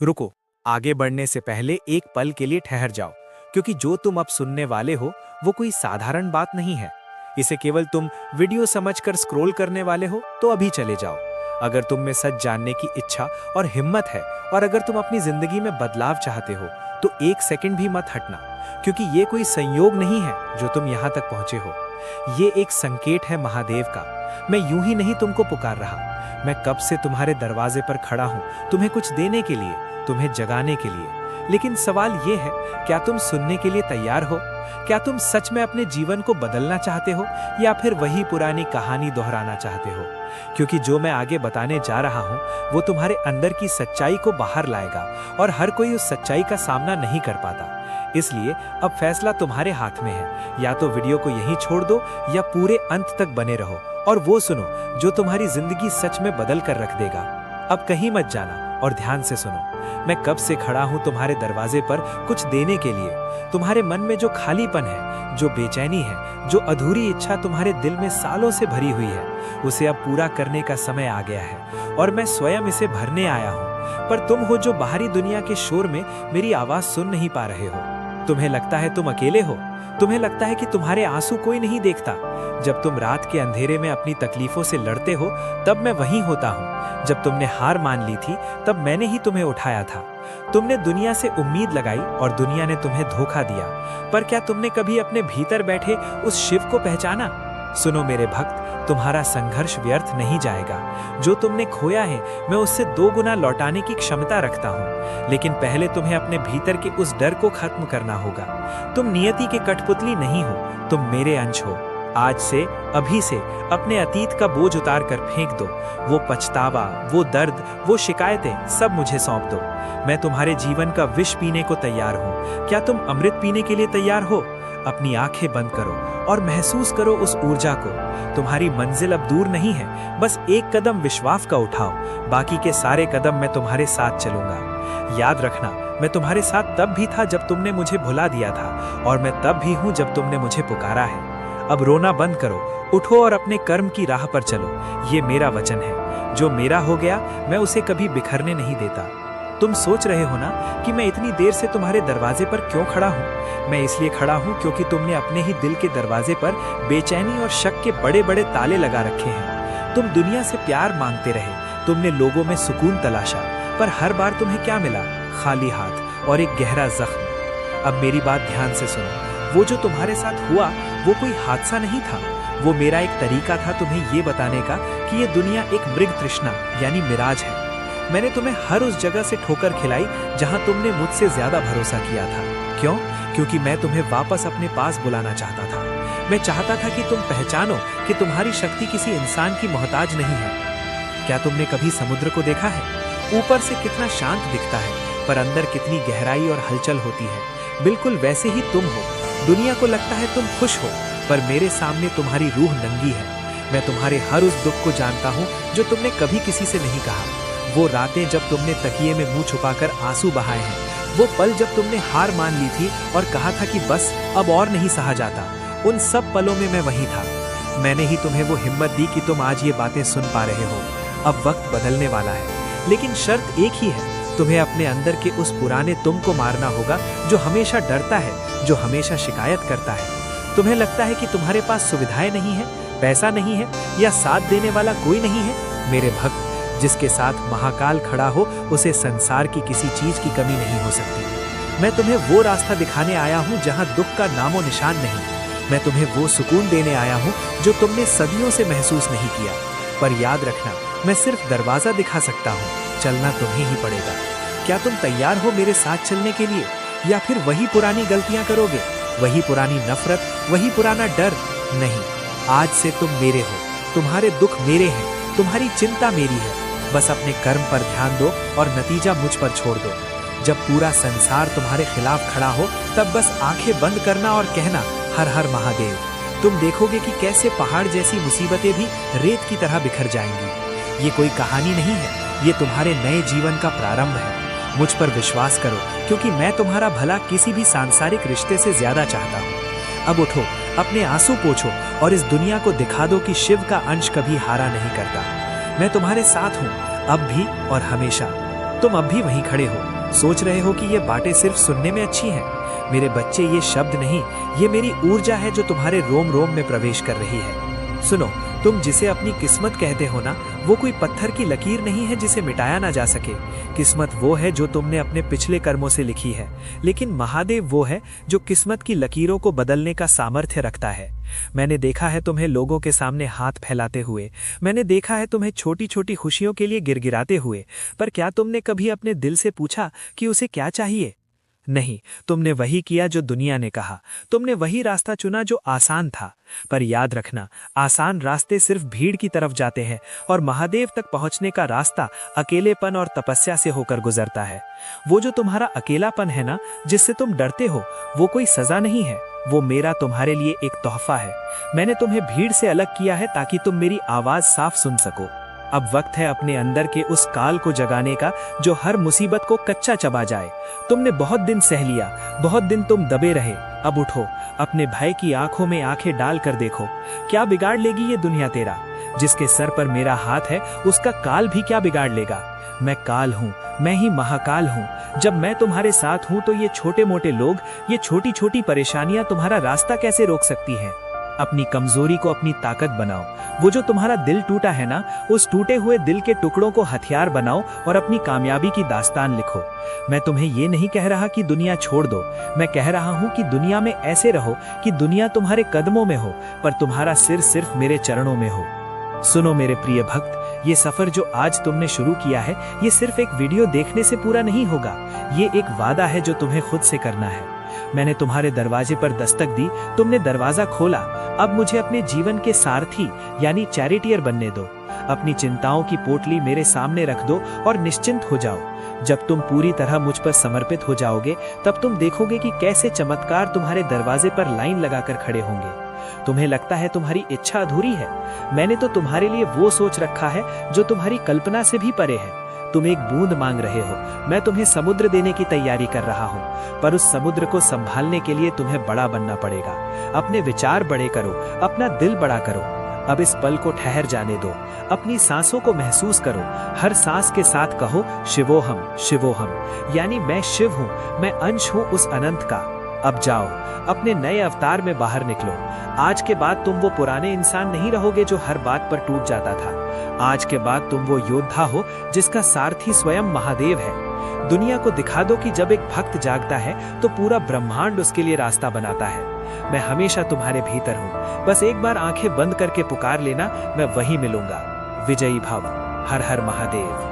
रुको, आगे बढ़ने से पहले एक पल के लिए ठहर जाओ, क्योंकि जो तुम अब सुनने वाले हो वो कोई साधारण बात नहीं है। इसे केवल तुम वीडियो समझकर स्क्रॉल करने वाले हो तो अभी चले जाओ। अगर तुम में सच जानने की इच्छा और हिम्मत है, और अगर तुम अपनी जिंदगी में बदलाव चाहते हो, तो एक सेकंड भी मत हटना, क्योंकि ये कोई संयोग नहीं है जो तुम यहाँ तक पहुंचे हो। ये एक संकेत है महादेव का। मैं यूं ही नहीं तुमको पुकार रहा, मैं कब से तुम्हारे दरवाजे पर खड़ा हूं, तुम्हें कुछ देने के लिए, तुम्हें जगाने के लिए। लेकिन सवाल ये है, क्या तुम सुनने के लिए तैयार हो? क्या तुम सच में अपने जीवन को बदलना चाहते हो, या फिर वही पुरानी कहानी दोहराना चाहते हो? क्योंकि जो मैं आगे बताने जा रहा हूं वो तुम्हारे अंदर की सच्चाई को बाहर लाएगा, और हर कोई उस सच्चाई का सामना नहीं कर पाता। इसलिए अब फैसला तुम्हारे हाथ में है। या तो वीडियो को यहीं छोड़ दो, या पूरे अंत तक बने रहो और वो सुनो जो तुम्हारी जिंदगी सच में बदल कर रख देगा। अब कहीं मत जाना और ध्यान से सुनो। मैं कब से खड़ा हूं तुम्हारे दरवाजे पर कुछ देने के लिए। तुम्हारे मन में जो खालीपन है, जो बेचैनी है, जो अधूरी इच्छा तुम्हारे दिल में सालों से भरी हुई है, उसे अब पूरा करने का समय आ गया है, और मैं स्वयं इसे भरने आया हूं। पर तुम हो जो बाहरी दुनिया के शोर में मेरी आवाज सुन नहीं पा रहे हो। तुम्हें लगता है तुम अकेले हो, तुम्हें लगता है कि तुम्हारे आंसू कोई नहीं देखता। जब तुम रात के अंधेरे में अपनी तकलीफों से लड़ते हो, तब मैं वहीं होता हूँ। जब तुमने हार मान ली थी, तब मैंने ही तुम्हें उठाया था। तुमने दुनिया से उम्मीद लगाई और दुनिया ने तुम्हें धोखा दिया, पर क्या तुमने कभी अपने भीतर बैठे उस शिव को पहचाना? सुनो मेरे भक्त, तुम्हारा संघर्ष व्यर्थ नहीं जाएगा। जो तुमने खोया है, मैं उससे 2 गुना लौटाने की क्षमता रखता हूँ। लेकिन पहले तुम्हें अपने भीतर के उस डर को खत्म करना होगा। तुम नियति के कठपुतली नहीं हो, तुम मेरे अंश हो। आज से, अभी से अपने अतीत का बोझ उतार कर फेंक दो। वो पछतावा, वो दर्द, वो शिकायतें सब मुझे सौंप दो। मैं तुम्हारे जीवन का विष पीने को तैयार हूँ। क्या तुम अमृत पीने के लिए तैयार हो? अपनी आंखें बंद करो और महसूस करो उस ऊर्जा को। तुम्हारी मंजिल अब दूर नहीं है, बस एक कदम विश्वास का उठाओ। बाकी के सारे कदम मैं तुम्हारे साथ चलूंगा। याद रखना, मैं तुम्हारे साथ तब भी था जब तुमने मुझे भुला दिया था, और मैं तब भी हूँ जब तुमने मुझे पुकारा है। अब रोना बंद करो, उठो और अपने कर्म की राह पर चलो। ये मेरा वचन है, जो मेरा हो गया मैं उसे कभी बिखरने नहीं देता। तुम सोच रहे हो ना कि मैं इतनी देर से तुम्हारे दरवाजे पर क्यों खड़ा हूँ? मैं इसलिए खड़ा हूँ क्योंकि तुमने अपने ही दिल के दरवाजे पर बेचैनी और शक के बड़े बड़े ताले लगा रखे हैं। तुम दुनिया से प्यार मांगते रहे, तुमने लोगों में सुकून तलाशा, पर हर बार तुम्हें क्या मिला? खाली हाथ और एक गहरा जख्म। अब मेरी बात ध्यान से सुनो। वो जो तुम्हारे साथ हुआ वो कोई हादसा नहीं था, वो मेरा एक तरीका था तुम्हें ये बताने का कि ये दुनिया एक मृग तृष्णा यानी मिराज है। मैंने तुम्हें हर उस जगह से ठोकर खिलाई जहां तुमने मुझसे ज्यादा भरोसा किया था। क्यों? क्योंकि मैं तुम्हें वापस अपने पास बुलाना चाहता था। मैं चाहता था कि तुम पहचानो कि तुम्हारी शक्ति किसी इंसान की मोहताज नहीं है। क्या तुमने कभी समुद्र को देखा है? ऊपर से कितना शांत दिखता है, पर अंदर कितनी गहराई और हलचल होती है। बिल्कुल वैसे ही तुम हो। दुनिया को लगता है तुम खुश हो, पर मेरे सामने तुम्हारी रूह नंगी है। मैं तुम्हारे हर उस दुख को जानता हूँ जो तुमने कभी किसी से नहीं कहा। वो रातें जब तुमने तकिए में मुंह छुपाकर आंसू बहाए हैं, वो पल जब तुमने हार मान ली थी और कहा था कि बस अब और नहीं सहा जाता, उन सब पलों में मैं वहीं था। मैंने ही तुम्हें वो हिम्मत दी कि तुम आज ये बातें सुन पा रहे हो। अब वक्त बदलने वाला है, लेकिन शर्त एक ही है, तुम्हें अपने अंदर के उस पुराने तुम को मारना होगा जो हमेशा डरता है, जो हमेशा शिकायत करता है। तुम्हें लगता है कि तुम्हारे पास सुविधाएं नहीं है, पैसा नहीं है, या साथ देने वाला कोई नहीं है। मेरे भक्त, जिसके साथ महाकाल खड़ा हो उसे संसार की किसी चीज की कमी नहीं हो सकती। मैं तुम्हें वो रास्ता दिखाने आया हूँ जहाँ दुख का नामो निशान नहीं। मैं तुम्हें वो सुकून देने आया हूँ जो तुमने सदियों से महसूस नहीं किया। पर याद रखना, मैं सिर्फ दरवाजा दिखा सकता हूँ, चलना तुम्हें ही पड़ेगा। क्या तुम तैयार हो मेरे साथ चलने के लिए, या फिर वही पुरानी गलतियां करोगे? वही पुरानी नफरत, वही पुराना डर? नहीं, आज से तुम मेरे हो, तुम्हारे दुख मेरे हैं, तुम्हारी चिंता मेरी है। बस अपने कर्म पर ध्यान दो और नतीजा मुझ पर छोड़ दो। जब पूरा संसार तुम्हारे खिलाफ खड़ा हो, तब बस आंखें बंद करना और कहना, हर हर महादेव। तुम देखोगे कि कैसे पहाड़ जैसी मुसीबतें भी रेत की तरह बिखर जाएंगी। ये कोई कहानी नहीं है, ये तुम्हारे नए जीवन का प्रारंभ है। मुझ पर विश्वास करो, क्योंकि मैं तुम्हारा भला किसी भी सांसारिक रिश्ते से ज्यादा चाहता हूँ। अब उठो, अपने आंसू पोंछो और इस दुनिया को दिखा दो कि शिव का अंश कभी हारा नहीं करता। मैं तुम्हारे साथ हूँ, अब भी और हमेशा। तुम अब भी वहीं खड़े हो, सोच रहे हो कि ये बातें सिर्फ सुनने में अच्छी हैं। मेरे बच्चे, ये शब्द नहीं, ये मेरी ऊर्जा है जो तुम्हारे रोम रोम में प्रवेश कर रही है। सुनो, तुम जिसे अपनी किस्मत कहते हो ना, वो कोई पत्थर की लकीर नहीं है जिसे मिटाया ना जा सके। किस्मत वो है जो तुमने अपने पिछले कर्मों से लिखी है, लेकिन महादेव वो है जो किस्मत की लकीरों को बदलने का सामर्थ्य रखता है। मैंने देखा है तुम्हें लोगों के सामने हाथ फैलाते हुए, मैंने देखा है तुम्हें छोटी छोटी खुशियों के लिए गिड़गिड़ाते हुए, पर क्या तुमने कभी अपने दिल से पूछा कि उसे क्या चाहिए? नहीं, तुमने वही किया जो दुनिया ने कहा, तुमने वही रास्ता चुना जो आसान था। पर याद रखना, आसान रास्ते सिर्फ भीड़ की तरफ जाते हैं और महादेव तक पहुंचने का रास्ता अकेलेपन और तपस्या से होकर गुजरता है। वो जो तुम्हारा अकेलापन है ना, जिससे तुम डरते हो, वो कोई सजा नहीं है, वो मेरा तुम्हारे लिए एक तोहफा है। मैंने तुम्हें भीड़ से अलग किया है ताकि तुम मेरी आवाज साफ सुन सको। अब वक्त है अपने अंदर के उस काल को जगाने का जो हर मुसीबत को कच्चा चबा जाए। तुमने बहुत दिन सह लिया, बहुत दिन तुम दबे रहे, अब उठो, अपने भाई की आंखों में आंखें डाल कर देखो। क्या बिगाड़ लेगी ये दुनिया तेरा? जिसके सर पर मेरा हाथ है, उसका काल भी क्या बिगाड़ लेगा? मैं काल हूँ, मैं ही महाकाल हूँ। जब मैं तुम्हारे साथ हूँ तो ये छोटे मोटे लोग, ये छोटी छोटी परेशानियां तुम्हारा रास्ता कैसे रोक सकती हैं? अपनी कमजोरी को अपनी ताकत बनाओ। वो जो तुम्हारा दिल टूटा है ना, उस टूटे हुए दिल के टुकड़ों को हथियार बनाओ और अपनी कामयाबी की दास्तान लिखो। मैं तुम्हें ये नहीं कह रहा कि दुनिया छोड़ दो, मैं कह रहा हूँ कि दुनिया में ऐसे रहो कि दुनिया तुम्हारे कदमों में हो, पर तुम्हारा सिर सिर्फ मेरे चरणों में हो। सुनो मेरे प्रिय भक्त, ये सफर जो आज तुमने शुरू किया है, ये सिर्फ एक वीडियो देखने से पूरा नहीं होगा। ये एक वादा है जो तुम्हें खुद से करना है। मैंने तुम्हारे दरवाजे पर दस्तक दी, तुमने दरवाजा खोला। अब मुझे अपने जीवन के सारथी यानी चैरिटियर बनने दो। अपनी चिंताओं की पोटली मेरे सामने रख दो और निश्चिंत हो जाओ। जब तुम पूरी तरह मुझ पर समर्पित हो जाओगे, तब तुम देखोगे कि कैसे चमत्कार तुम्हारे दरवाजे पर लाइन लगाकर खड़े होंगे। तुम्हें लगता है तुम्हारी इच्छा अधूरी है? मैंने तो तुम्हारे लिए वो सोच रखा है जो तुम्हारी कल्पना से भी परे है। तुम एक बूंद मांग रहे हो, मैं तुम्हें समुद्र देने की तैयारी कर रहा हूँ, पर उस समुद्र को संभालने के लिए तुम्हें बड़ा बनना पड़ेगा। अपने विचार बड़े करो, अपना दिल बड़ा करो। अब इस पल को ठहर जाने दो, अपनी सांसों को महसूस करो। हर सांस के साथ कहो शिवोहम शिवोहम, यानी मैं शिव हूँ, मैं अंश हूँ उस अनंत का। अब जाओ, अपने नए अवतार में बाहर निकलो। आज के बाद तुम वो पुराने इंसान नहीं रहोगे जो हर बात पर टूट जाता था। आज के बाद तुम वो योद्धा हो जिसका सारथी स्वयं महादेव है। दुनिया को दिखा दो कि जब एक भक्त जागता है तो पूरा ब्रह्मांड उसके लिए रास्ता बनाता है। मैं हमेशा तुम्हारे भीतर हूँ, बस एक बार आंखें बंद करके पुकार लेना, मैं वहीं मिलूंगा। विजयी भव। हर हर महादेव।